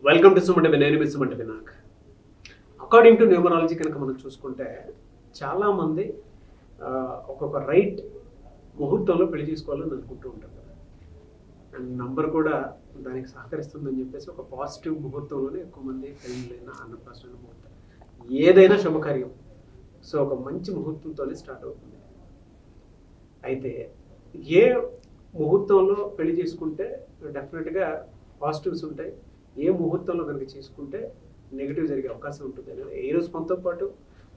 Welcome to సుమంటి నేను మీ సుమంటి Vinayak. According to numerology కనుక మనం చూసుకుంటే చాలామంది ఒక్కొక్క రైట్ ముహూర్తంలో పెళ్లి చేసుకోవాలని అనుకుంటూ ఉంటారు కదా. అండ్ నంబర్ కూడా దానికి సహకరిస్తుందని చెప్పేసి ఒక పాజిటివ్ ముహూర్తంలోనే ఎక్కువ మంది పెళ్ళైనా అన్నప్రాసన ముహూర్తం ఏదైనా శుభకార్యం సో ఒక మంచి ముహూర్తంతోనే స్టార్ట్ అవుతుంది. అయితే ఏ ముహూర్తంలో పెళ్లి చేసుకుంటే డెఫినెట్గా పాజిటివ్స్ ఉంటాయి, ఏ ముహూర్తంలో కనుక చేసుకుంటే నెగిటివ్ జరిగే అవకాశం ఉంటుంది అనేది ఈరోజు మనతో పాటు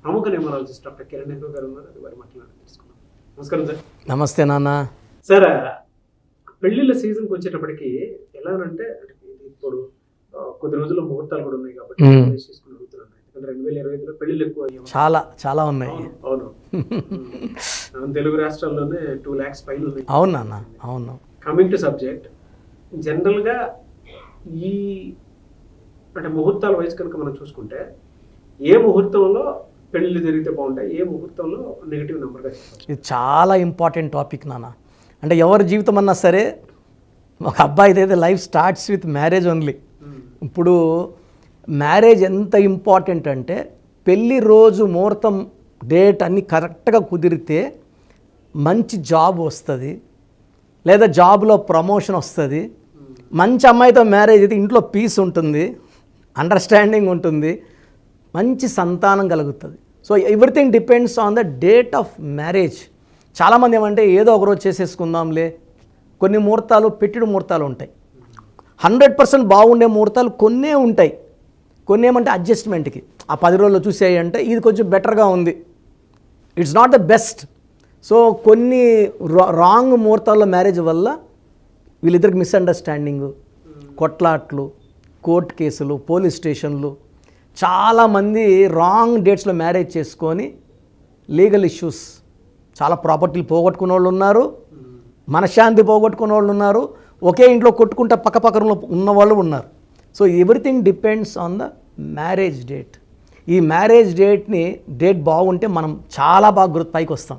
ప్రముఖ న్యూమరాలజిస్ట్ డాక్టర్ కిరణ్ నెహ్రూ గారు ఉన్నారు. అది వారి మాట్లాడి తెలుసుకున్నాం. నమస్కారం సార్. నమస్తే నాన్న. సార్, పెళ్లిళ్ళ సీజన్కి వచ్చేటప్పటికి ఎలా అంటే ఇప్పుడు కొద్ది రోజుల్లో ముహూర్తాలు కూడా ఉన్నాయి కాబట్టి చేసుకుని అడుగుతున్నాను. ఎందుకంటే 2025లో పెళ్లిళ్ళు ఎక్కువ అయ్యాయి, చాలా ఉన్నాయి. అవును తెలుగు రాష్ట్రాల్లోనే 2 lakhs పైన ఉన్నాయి. అవును నాన్న, అవును. కమింగ్ టు సబ్జెక్ట్, జనరల్గా ఈ అంటే ముహూర్తాల వయసు కనుక మనం చూసుకుంటే ఏ ముహూర్తంలో పెళ్ళిళ్ళు జరిగితే బాగుంటాయి, ఏ ముహూర్తంలో నెగిటివ్ నెంబర్గా చెప్పచ్చు? ఇది చాలా ఇంపార్టెంట్ టాపిక్ నాన్న. అంటే ఎవరి జీవితం అన్నా సరే ఒక అబ్బాయిది అయితే life starts with marriage only. ఇప్పుడు మ్యారేజ్ ఎంత ఇంపార్టెంట్ అంటే పెళ్ళి రోజు ముహూర్తం డేట్ అన్నీ కరెక్ట్గా కుదిరితే మంచి జాబ్ వస్తుంది, లేదా జాబ్లో ప్రమోషన్ వస్తుంది. మంచి అమ్మాయితో మ్యారేజ్ అయితే ఇంట్లో పీస్ ఉంటుంది, అండర్స్టాండింగ్ ఉంటుంది, మంచి సంతానం కలుగుతుంది. So everything depends on the date of marriage. చాలామంది ఏమంటే ఏదో ఒకరోజు చేసేసుకుందాంలే, కొన్ని ముహూర్తాలు పెట్టిన ముహూర్తాలు ఉంటాయి. 100% బాగుండే ముహూర్తాలు కొన్నే ఉంటాయి, కొన్ని ఏమంటే అడ్జస్ట్మెంట్కి ఆ 10 రోజుల్లో చూసేయి అంటే ఇది కొంచెం బెటర్గా ఉంది, it's not the best. So కొన్ని రాంగ్ ముహూర్తాల్లో మ్యారేజ్ వల్ల వీళ్ళిద్దరికి మిస్అండర్స్టాండింగు, కొట్లాట్లు, కోర్ట్ కేసులు, పోలీస్ స్టేషన్లు, చాలామంది రాంగ్ డేట్స్లో మ్యారేజ్ చేసుకొని లీగల్ ఇష్యూస్, చాలా ప్రాపర్టీలు పోగొట్టుకునే వాళ్ళు ఉన్నారు, మనశ్శాంతి పోగొట్టుకునే వాళ్ళు ఉన్నారు, ఒకే ఇంట్లో కొట్టుకుంటే పక్కపక్కన ఉన్న వాళ్ళు ఉన్నారు. So everything depends on the marriage date. ఈ మ్యారేజ్ డేట్ బాగుంటే మనం చాలా బాగా పైకి వస్తాం.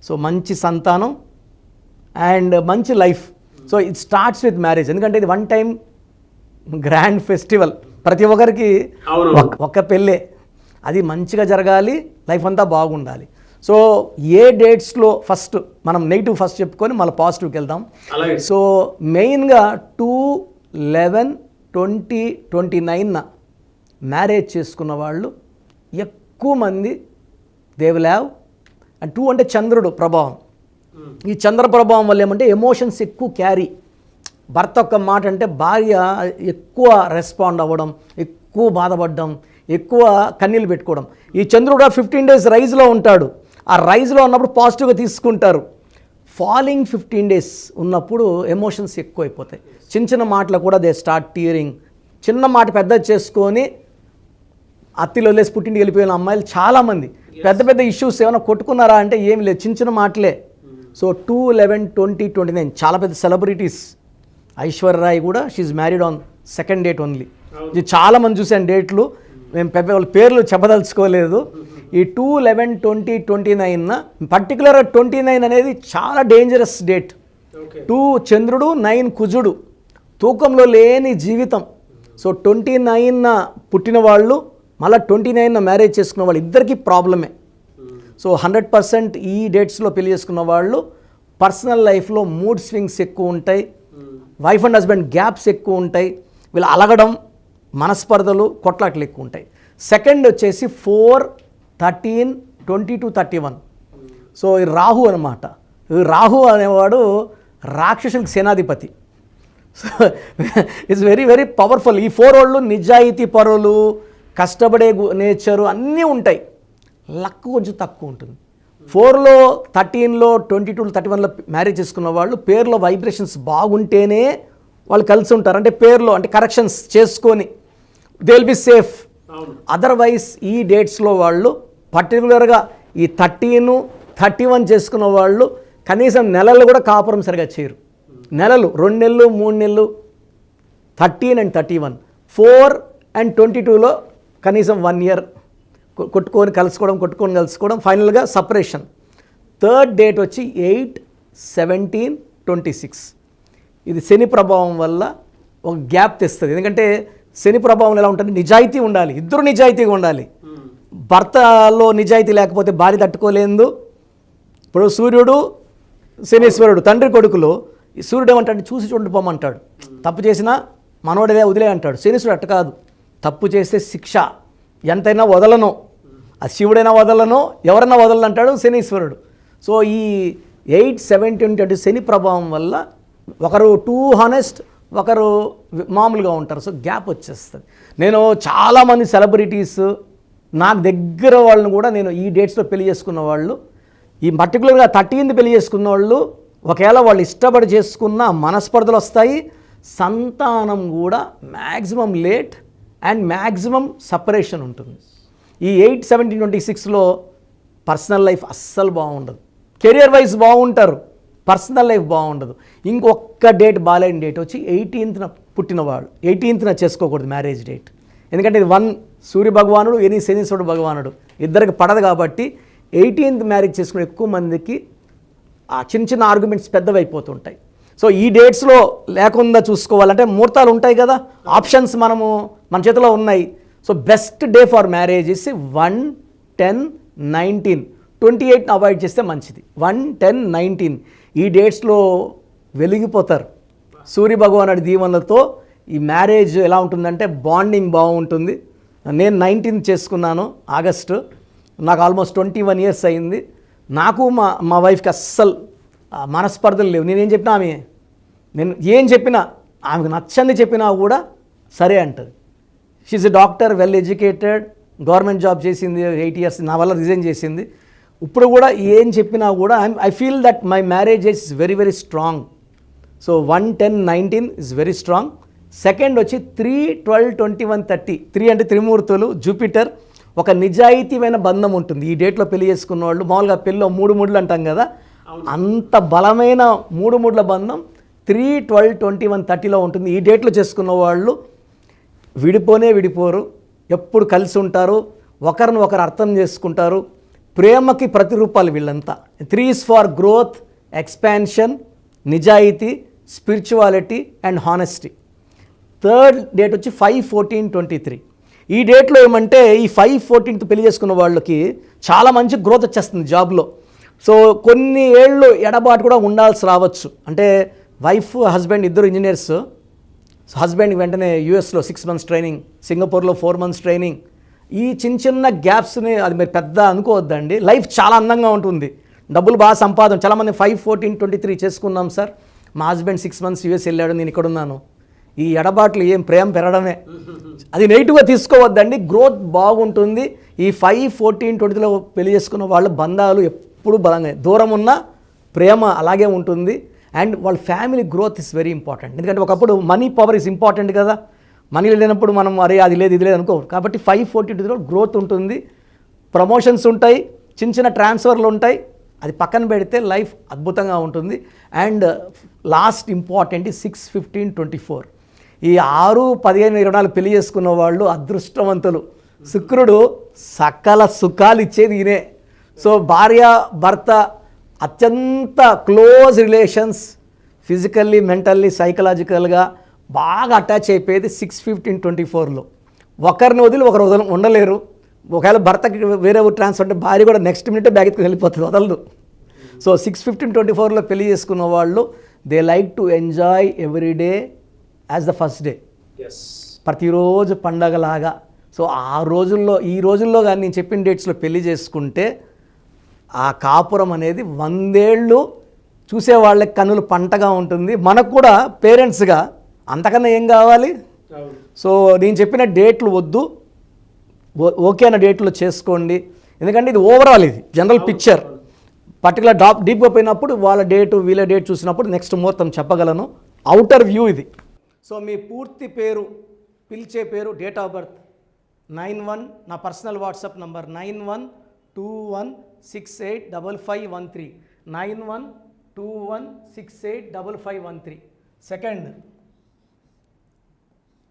సో మంచి సంతానం అండ్ మంచి life. So it starts with marriage. ఎందుకంటే ఇది వన్ టైం గ్రాండ్ ఫెస్టివల్, ప్రతి ఒక్కరికి ఒక్క పెళ్ళే, అది మంచిగా జరగాలి, లైఫ్ అంతా బాగుండాలి. సో ఏ డేట్స్లో ఫస్ట్ మనం నెగిటివ్ ఫస్ట్ చెప్పుకొని మళ్ళీ పాజిటివ్కి వెళ్దాం. సో మెయిన్గా 2, 11, 20, 29 మ్యారేజ్ చేసుకున్న వాళ్ళు ఎక్కువ మంది దే విల్ హ్యావ్. అండ్ 2 అంటే చంద్రుడు ప్రభావం. ఈ చంద్ర ప్రభావం వల్ల ఏమంటే ఎమోషన్స్ ఎక్కువ క్యారీ. భర్త ఒక్క మాట అంటే భార్య ఎక్కువ రెస్పాండ్ అవ్వడం, ఎక్కువ బాధపడడం, ఎక్కువ కన్నీళ్ళు పెట్టుకోవడం. ఈ చంద్రుడు 15 days రైజ్లో ఉంటాడు. ఆ రైజ్లో ఉన్నప్పుడు పాజిటివ్గా తీసుకుంటారు. ఫాలింగ్ 15 days ఉన్నప్పుడు ఎమోషన్స్ ఎక్కువ అయిపోతాయి. చిన్న మాటలు కూడా దే స్టార్ట్ టీయరింగ్. చిన్న మాట పెద్ద చేసుకొని అత్తిలో వదిలేసి పుట్టింటికి వెళ్ళిపోయిన అమ్మాయిలు చాలామంది. పెద్ద ఇష్యూస్ ఏమైనా కొట్టుకున్నారా అంటే ఏమి లేదు, చిన్న మాటలే. సో 2, 11, 20, 29 చాలా పెద్ద సెలబ్రిటీస్. ఐశ్వర్య రాయ్ కూడా she married on 2nd date only. ఇది చాలామంది చూసాను డేట్లు, మేము పెద్ద వాళ్ళ పేర్లు చెప్పదలుచుకోలేదు. ఈ 2, 11, 20, 29 పర్టికులర్గా 29 అనేది చాలా డేంజరస్ డేట్. 2 చంద్రుడు, 9 కుజుడు, తూకంలో లేని జీవితం. సో 29 పుట్టిన వాళ్ళు మళ్ళీ 29 మ్యారేజ్ చేసుకున్న వాళ్ళు ఇద్దరికీ ప్రాబ్లమే. సో 100% ఈ డేట్స్లో పెళ్లి చేసుకున్న వాళ్ళు పర్సనల్ లైఫ్లో మూడ్ స్వింగ్స్ ఎక్కువ ఉంటాయి, వైఫ్ అండ్ హస్బెండ్ గ్యాప్స్ ఎక్కువ ఉంటాయి, వీళ్ళు అలగడం, మనస్పర్ధలు, కొట్లాట్లు ఎక్కువ ఉంటాయి. సెకండ్ వచ్చేసి 4, 13, 22, 31. సో ఈ రాహు అనమాట. రాహు అనేవాడు రాక్షసులకు సేనాధిపతి. So it's very very powerful. ఈ 4 వాళ్ళు నిజాయితీ పరులు, కష్టపడే నేచరు అన్నీ ఉంటాయి, లక్ కొంచెం తక్కువ ఉంటుంది. 4లో, 13లో, 22లో, 31లో మ్యారేజ్ చేసుకున్న వాళ్ళు పేరులో వైబ్రేషన్స్ బాగుంటేనే వాళ్ళు కలిసి ఉంటారు. అంటే పేరులో అంటే కరెక్షన్స్ చేసుకొని they will be safe. Otherwise ఈ డేట్స్లో వాళ్ళు పర్టికులర్గా ఈ 13, 31 చేసుకున్న వాళ్ళు కనీసం నెలలు కూడా కాపురం సరిగా చేయరు. నెలలు 2 నెలలు 3 నెలలు 13 and 31. 4 and 22లో కనీసం 1 year కొట్టుకొని కలుసుకోవడం, ఫైనల్గా సపరేషన్. 3rd date వచ్చి 8, 17, 26. ఇది శని ప్రభావం వల్ల ఒక గ్యాప్ తెస్తుంది. ఎందుకంటే శని ప్రభావం ఎలా ఉంటుంది, నిజాయితీ ఉండాలి, ఇద్దరు నిజాయితీగా ఉండాలి. భర్తలో నిజాయితీ లేకపోతే భార్య తట్టుకోలేదు. ఇప్పుడు సూర్యుడు శనీశ్వరుడు తండ్రి కొడుకులు, ఈ సూర్యుడు ఏమంటాడు, చూసి చూడిపోమంటాడు, తప్పు చేసినా మనోడవే వదిలే అంటాడు. శనీశ్వరుడు అట్ట కాదు, తప్పు చేస్తే శిక్ష, ఎంతైనా వదలను, ఆ శివుడైనా వదలను, ఎవరైనా వదలను అంటాడు శనీశ్వరుడు. సో ఈ 8, 17, 20 శని ప్రభావం వల్ల ఒకరు టూ హానెస్ట్, ఒకరు మామూలుగా ఉంటారు. సో గ్యాప్ వచ్చేస్తుంది. నేను చాలామంది సెలబ్రిటీస్ నాకు దగ్గర వాళ్ళని కూడా నేను ఈ డేట్స్లో పెళ్లి చేసుకున్న వాళ్ళు, ఈ పర్టికులర్గా 13th పెళ్లి చేసుకున్న వాళ్ళు, ఒకవేళ వాళ్ళు ఇష్టపడి చేసుకున్న మనస్పర్ధలు వస్తాయి, సంతానం కూడా maximum late and maximum separation ఉంటుంది. ఈ 8, 17, 26లో పర్సనల్ లైఫ్ అస్సలు బాగుండదు. కెరియర్ వైజ్ బాగుంటారు, పర్సనల్ లైఫ్ బాగుండదు. ఇంకొక డేట్ బాలేని డేట్ వచ్చి 18th పుట్టినవాడు. 18th చేసుకోకూడదు మ్యారేజ్ డేట్. ఎందుకంటే ఇది 1 సూర్య భగవానుడు, ఎని శనీశ్వరుడు భగవానుడు, ఇద్దరికి పడదు. కాబట్టి 18th మ్యారేజ్ చేసుకునే ఎక్కువ మందికి ఆ చిన్న చిన్న ఆర్గ్యుమెంట్స్ పెద్దవి అయిపోతుంటాయి. సో ఈ డేట్స్లో లేకుండా చూసుకోవాలంటే ముహూర్తాలు ఉంటాయి కదా, ఆప్షన్స్ మన చేతిలో ఉన్నాయి. So best day for marriage is 1, 10, 19, 28 avoid చేస్తే మంచిది. 1, 10, 19 ఈ డేట్స్లో వెలిగిపోతారు సూర్య భగవానుడి దీవెనలతో. ఈ మ్యారేజ్ ఎలా ఉంటుందంటే బాండింగ్ బాగుంటుంది. నేను 19th చేసుకున్నాను ఆగస్టు, నాకు ఆల్మోస్ట్ 21 years అయింది. నాకు మా వైఫ్కి అస్సలు మనస్పర్ధలు లేవు. నేనేం చెప్పినా నేను ఏం చెప్పినా ఆమెకు నచ్చంది చెప్పినా కూడా సరే అంటుంది. She a doctor, well educated, government job చేసింది 8 years, నా వల్ల రిజైన్ చేసింది. ఇప్పుడు కూడా ఏం చెప్పినా కూడా I feel that my marriage is very very strong. So 1, 10, 19 is very strong. Second వచ్చి 3, 12, 21, 30. 3 అంటే త్రిమూర్తులు, జూపిటర్, ఒక నిజాయితీమైన బంధం ఉంటుంది. ఈ డేట్లో పెళ్లి చేసుకున్న వాళ్ళు మామూలుగా పెళ్ళిలో 3 ముడులు అంటాం కదా, అంత బలమైన 3 ముడుల బంధం 3, 12, 21, 30లో ఉంటుంది. ఈ డేట్లో చేసుకున్న వాళ్ళు విడిపోరు, ఎప్పుడు కలిసి ఉంటారు, ఒకరిని ఒకరు అర్థం చేసుకుంటారు, ప్రేమకి ప్రతిరూపాలు వీళ్ళంతా. 3 is ఫర్ గ్రోత్, ఎక్స్పాన్షన్, నిజాయితీ, spirituality and honesty. Third date వచ్చి 5, 14, 23. ఈ డేట్లో ఏమంటే ఈ 5, 14th పెళ్లి చేసుకున్న వాళ్ళకి చాలా మంచి గ్రోత్ వచ్చేస్తుంది జాబ్లో. సో కొన్ని ఏళ్ళు ఎడబాటు కూడా ఉండాల్సి రావచ్చు. అంటే వైఫ్ హస్బెండ్ ఇద్దరు ఇంజనీర్స్, హస్బెండ్కి వెంటనే యూఎస్లో 6 months ట్రైనింగ్, సింగపూర్లో 4 months ట్రైనింగ్. ఈ చిన్న గ్యాప్స్ని అది మీరు పెద్ద అనుకోవద్దండి. లైఫ్ చాలా అందంగా ఉంటుంది, డబ్బులు బాగా సంపాదన. చాలామంది 5, 14, 23 చేసుకున్నాం సార్, మా హస్బెండ్ 6 months యూఎస్ వెళ్ళాడు, నేను ఇక్కడ ఉన్నాను. ఈ ఎడబాట్లు ఏం ప్రేమ పెరగడమే, అది నెగిటివ్గా తీసుకోవద్దండి. గ్రోత్ బాగుంటుంది. ఈ 5, 14, 20లో పెళ్లి చేసుకున్న వాళ్ళ బంధాలు ఎప్పుడు బలంగా, దూరం ఉన్న ప్రేమ అలాగే ఉంటుంది. అండ్ వాళ్ళ family growth is very important. ఎందుకంటే ఒకప్పుడు మనీ పవర్ ఇస్ ఇంపార్టెంట్ కదా, మనీ లేనప్పుడు మనం అరే అది లేదు ఇది లేదు అనుకో. కాబట్టి 5, 14 గ్రోత్ ఉంటుంది, ప్రమోషన్స్ ఉంటాయి, చిన్న ట్రాన్స్ఫర్లు ఉంటాయి. అది పక్కన పెడితే లైఫ్ అద్భుతంగా ఉంటుంది. And last important 6, 15, 24. ఈ 6, 15, 24 పెళ్లి చేసుకున్న వాళ్ళు అదృష్టవంతులు. శుక్రుడు సకల సుఖాలు ఇచ్చేది ఈయనే. సో భార్య భర్త అత్యంత క్లోజ్ రిలేషన్స్, ఫిజికల్లీ, మెంటల్లీ, సైకలాజికల్గా బాగా అటాచ్ అయిపోయేది 6, 15, 24లో. ఒకరిని వదిలి ఒకరు ఉండలేరు. ఒకవేళ భర్తకి వేరే ట్రాన్స్ఫర్ అంటే భార్య కూడా నెక్స్ట్ మినిట్ బ్యాగ్ ఎత్తుకుని వెళ్ళిపోతుంది, వదలదు. సో 6, 15, 24లో పెళ్లి చేసుకున్న వాళ్ళు they like to enjoy every day as the first day, ప్రతిరోజు పండగలాగా. సో ఈ రోజుల్లో కానీ నేను చెప్పిన డేట్స్లో పెళ్లి చేసుకుంటే ఆ కాపురం అనేది 100 ఏళ్ళు చూసే వాళ్ళకి కన్నులు పంటగా ఉంటుంది. మనకు కూడా పేరెంట్స్గా అంతకన్నా ఏం కావాలి. సో నేను చెప్పిన డేట్లు వద్దు, ఓకే అన్న డేట్లో చేసుకోండి. ఎందుకంటే ఇది ఓవరాల్, ఇది జనరల్ పిక్చర్. పర్టికులర్ డీప్గా పోయినప్పుడు వాళ్ళ డేటు వీళ్ళ డేట్ చూసినప్పుడు నెక్స్ట్ ముహూర్తం చెప్పగలను. అవుటర్ వ్యూ ఇది. సో మీ పూర్తి పేరు, పిలిచే పేరు, డేట్ ఆఫ్ బర్త్ 91, నా పర్సనల్ వాట్సాప్ నంబర్ 9121685513, 9121685513. సెకండ్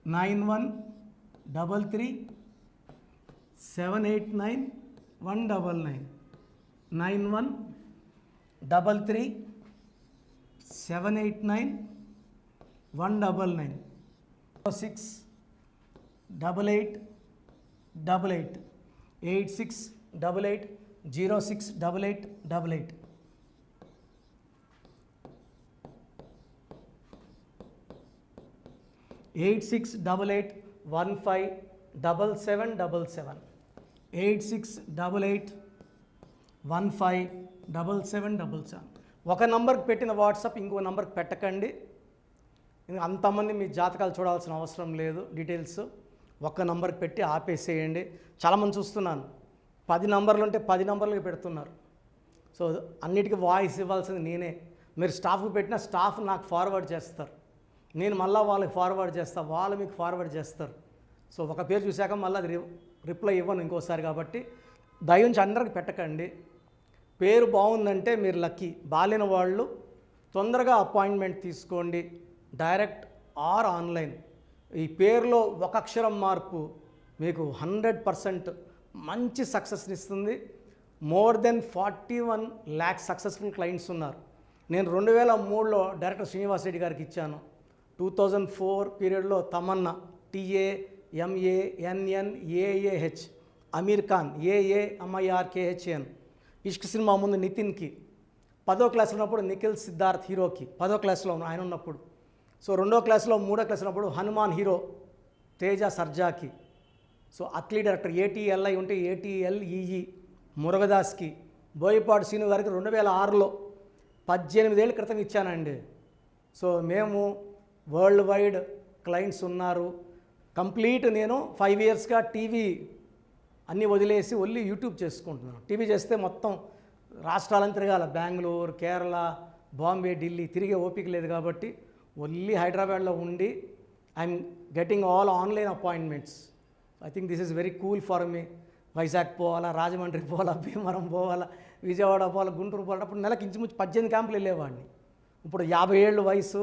9133789199, 9133789199, 6 8888 8688 068888 8688157777 8688157777 ఒక నంబర్కి పెట్టిన వాట్సాప్ ఇంకో నంబర్కి పెట్టకండి. అంతమంది మీ జాతకాలు చూడాల్సిన అవసరం లేదు. డీటెయిల్స్ ఒక్క నంబర్కి పెట్టి ఆపేసేయండి. చాలామంది చూస్తున్నాను 10 నంబర్లు ఉంటే 10 నంబర్లకి పెడుతున్నారు. సో అన్నిటికీ వాయిస్ ఇవ్వాల్సింది నేనే. మీరు స్టాఫ్కి పెట్టిన స్టాఫ్ నాకు ఫార్వర్డ్ చేస్తారు, నేను మళ్ళీ వాళ్ళకి ఫార్వర్డ్ చేస్తాను, వాళ్ళు మీకు ఫార్వర్డ్ చేస్తారు. సో ఒక పేరు చూశాక మళ్ళీ అది రిప్లై ఇవ్వను ఇంకోసారి. కాబట్టి దయించి అందరికి పెట్టకండి. పేరు బాగుందంటే మీరు లక్కీ. బాలేని వాళ్ళు తొందరగా అపాయింట్మెంట్ తీసుకోండి, డైరెక్ట్ ఆర్ ఆన్లైన్. ఈ పేరులో ఒక అక్షరం మార్పు మీకు 100% మంచి సక్సెస్ని ఇస్తుంది. More than 41 lakhs successful clients ఉన్నారు. నేను 2003లో డైరెక్టర్ శ్రీనివాస్ రెడ్డి గారికి ఇచ్చాను. 2004 పీరియడ్లో తమన్నా TAMANNAAH, అమీర్ ఖాన్ AAMIRKHN, ఇష్క్ సినిమా ముందు నితిన్కి, 10వ క్లాస్ ఉన్నప్పుడు నిఖిల్ సిద్ధార్థ్ హీరోకి, 10వ క్లాస్లో ఆయన ఉన్నప్పుడు. సో 2వ క్లాస్లో 3వ క్లాస్ ఉన్నప్పుడు హనుమాన్ హీరో తేజ సర్జాకి. సో అథ్లీ డైరెక్టర్ ATLI ఉంటే ATLEE మురుగదాస్కి, బోయపాటి శ్రీను గారికి 2006లో 18 ఏళ్ళ క్రితం ఇచ్చానండి. సో మేము వరల్డ్ వైడ్ క్లయింట్స్ ఉన్నారు. కంప్లీట్ నేను 5 yearsగా టీవీ అన్నీ వదిలేసి ఓన్లీ యూట్యూబ్ చేసుకుంటున్నాను. టీవీ చేస్తే మొత్తం రాష్ట్రాలను తిరగాల, బెంగళూరు, కేరళ, బాంబే, ఢిల్లీ తిరిగే ఓపిక లేదు. కాబట్టి ఓన్లీ హైదరాబాద్లో ఉండి I'm getting all online appointments. I think this is very cool for me. Vizag పోవాలా, రాజమండ్రి పోవాలా, భీమవరం పోవాలా, విజయవాడ పోవాలా, గుంటూరు పోవాలా. అప్పుడు నెలకి ఇంచుమించు 18 క్యాంపులు వెళ్ళేవాడిని. ఇప్పుడు 50 ఏళ్ళు వయసు,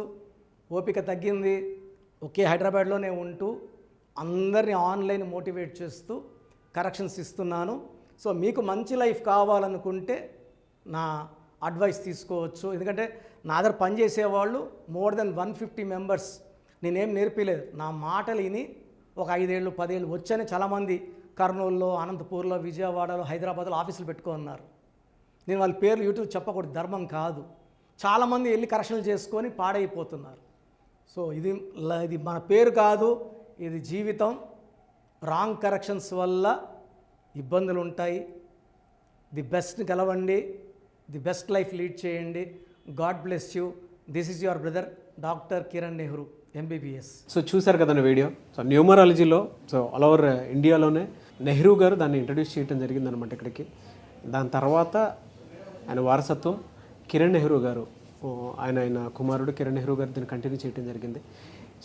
ఓపిక తగ్గింది. ఒకే హైదరాబాద్లోనే ఉంటూ అందరినీ ఆన్లైన్ మోటివేట్ చేస్తూ కరెక్షన్స్ ఇస్తున్నాను. సో మీకు మంచి లైఫ్ కావాలనుకుంటే నా అడ్వైస్ తీసుకోవచ్చు. ఎందుకంటే నా దగ్గర పనిచేసేవాళ్ళు మోర్ దెన్ 150 మెంబర్స్. నేనేం నేర్పిలేదు, నా మాటలు విని ఒక 5 ఏళ్ళు 10 ఏళ్ళు వచ్చని చాలామంది కర్నూలులో, అనంతపూర్లో, విజయవాడలో, హైదరాబాద్లో ఆఫీసులు పెట్టుకున్నారు. నేను వాళ్ళ పేర్లు యూట్యూబ్ చెప్పకూడదు, ధర్మం కాదు. చాలామంది వెళ్ళి కరెక్షన్లు చేసుకొని పాడైపోతున్నారు. సో ఇది మన పేరు కాదు, ఇది జీవితం. రాంగ్ కరెక్షన్స్ వల్ల ఇబ్బందులు ఉంటాయి. ది బెస్ట్ గెలవండి, ది బెస్ట్ లైఫ్ లీడ్ చేయండి. God bless you. This is your brother doctor Kiran Nehru MBBS. So చూశారు కదండి వీడియో. సో న్యూమరాలజీలో సో ఆల్ ఓవర్ ఇండియాలోనే నెహ్రూ గారు దాన్ని ఇంట్రడ్యూస్ చేయడం జరిగిందనమాట ఇక్కడికి. దాని తర్వాత ఆయన వారసత్వం కిరణ్ నెహ్రూ గారు, ఆయన కుమారుడు కిరణ్ నెహ్రూ గారు దీన్ని కంటిన్యూ చేయడం జరిగింది.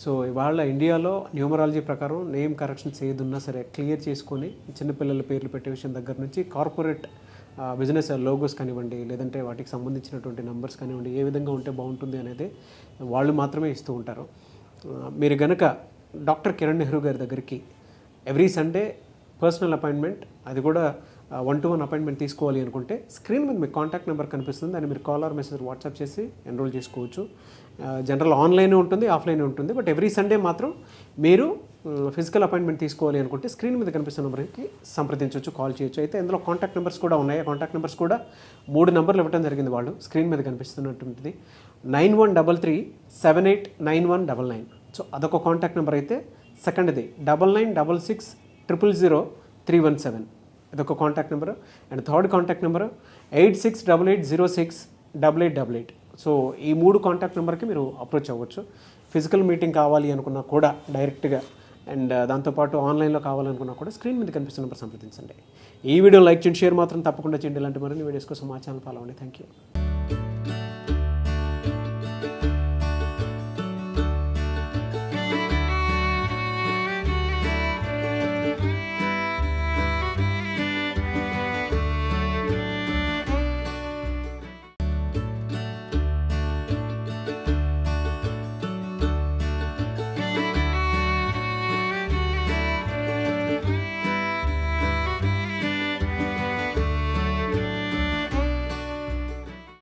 సో ఇవాళ ఇండియాలో న్యూమరాలజీ ప్రకారం నేమ్ కరెక్షన్స్ ఏదున్నా సరే క్లియర్ చేసుకొని చిన్నపిల్లల పేర్లు పెట్టే విషయం దగ్గర నుంచి కార్పొరేట్ బిజినెస్ లోగోస్ కానివ్వండి, లేదంటే వాటికి సంబంధించినటువంటి నంబర్స్ కానివ్వండి, ఏ విధంగా ఉంటే బాగుంటుంది అనేది వాళ్ళు మాత్రమే ఇస్తూ ఉంటారు. మీరు గనక డాక్టర్ కిరణ్ నెహ్రూ గారి దగ్గరికి ఎవ్రీ సండే పర్సనల్ అపాయింట్మెంట్, అది కూడా 1-to-1 అపాయింట్మెంట్ తీసుకోవాలి అనుకుంటే స్క్రీన్ మీద మీకు కాంటాక్ట్ నెంబర్ కనిపిస్తుంది. దాన్ని మీరు కాల్ ఆర్ మెసేజ్ వాట్సాప్ చేసి ఎన్రోల్ చేసుకోవచ్చు. జనరల్ ఆన్లైన్ ఉంటుంది, ఆఫ్లైన్ ఉంటుంది. బట్ ఎవ్రీ సండే మాత్రం మీరు ఫిజికల్ అపాయింట్మెంట్ తీసుకోవాలి అనుకుంటే స్క్రీన్ మీద కనిపిస్తున్న నెంబర్కి సంప్రదించవచ్చు, కాల్ చేయొచ్చు. అయితే ఇందులో కాంటాక్ట్ నెంబర్స్ కూడా ఉన్నాయి. కాంటాక్ట్ నెంబర్స్ కూడా 3 నెంబర్లు ఇవ్వడం జరిగింది వాళ్ళు. స్క్రీన్ మీద కనిపిస్తున్నటువంటిది 9133789199. సో అదొక కాంటాక్ట్ నెంబర్ అయితే, సెకండ్ది 9966000317, ఇదొక contact number. And third contact number 8688068888. So ఈ 3 కాంటాక్ట్ నెంబర్కి మీరు అప్రోచ్ అవ్వచ్చు. ఫిజికల్ మీటింగ్ కావాలి అనుకున్నా కూడా డైరెక్ట్గా, అండ్ దాంతోపాటు ఆన్లైన్లో కావాలనుకున్నా కూడా స్క్రీన్ మీద కనిపిస్తున్న నెంబర్ సంప్రదించండి. ఈ వీడియో లైక్ చేయండి, షేర్ మాత్రం తప్పకుండా చేయండి. ఇలాంటి మరిన్ని వీడియోస్ కోసం మా ఛానల్ ఫాలో అవ్వండి. Thank you.